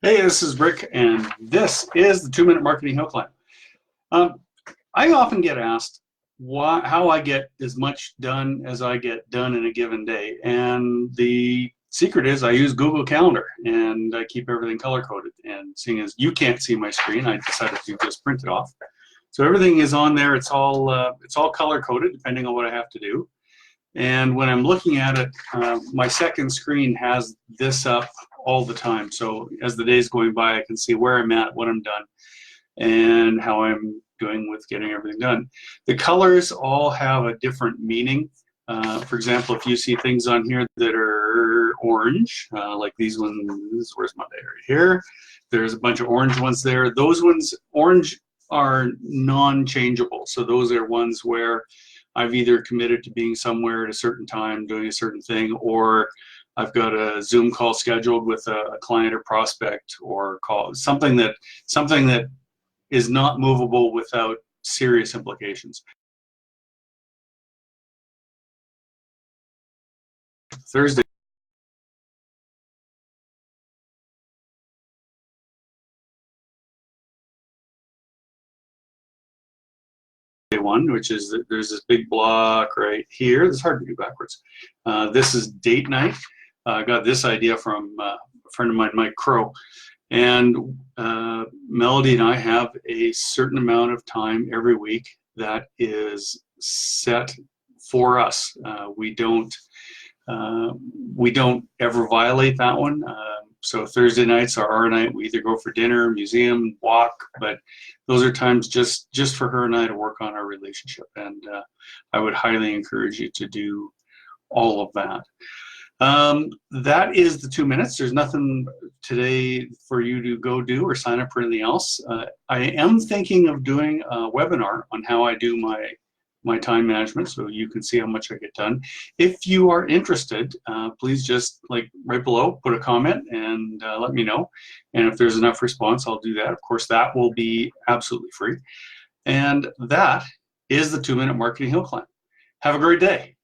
Hey, this is Rick, and this is the 2 Minute Marketing Hill Climb. Um, I often get asked how I get as much done as I get done in a given day, and the secret is I use Google Calendar, and I keep everything color-coded. And seeing as you can't see my screen, I decided to just print it off. So everything is on there. It's all color-coded, depending on what I have to do. And when I'm looking at it, my second screen has this up all the time. So as the day's going by, I can see where I'm at, what I'm done, and how I'm doing with getting everything done. The colors all have a different meaning. For example, if you see things on here that are orange, like these ones, where's my day? Right here. There's a bunch of orange ones there. Those ones, orange, are non-changeable. So those are ones where I've either committed to being somewhere at a certain time, doing a certain thing, or I've got a Zoom call scheduled with a client or prospect, or call something that is not movable without serious implications. Thursday one, which is that there's this big block right here. It's hard to do backwards. This is date night. I got this idea from a friend of mine, Mike Crow. And Melody and I have a certain amount of time every week that is set for us. We don't ever violate that one. So Thursday nights are our night. We either go for dinner, museum, walk, but those are times just for her and I to work on our relationship. And I would highly encourage you to do all of that. That is the 2 minutes. There's nothing today for you to go do or sign up for anything else. I am thinking of doing a webinar on how I do my time management, so you can see how much I get done. If you are interested, please just right below, put a comment and let me know. And if there's enough response, I'll do that. Of course, that will be absolutely free. And that is the 2 Minute Marketing Hill Climb. Have a great day.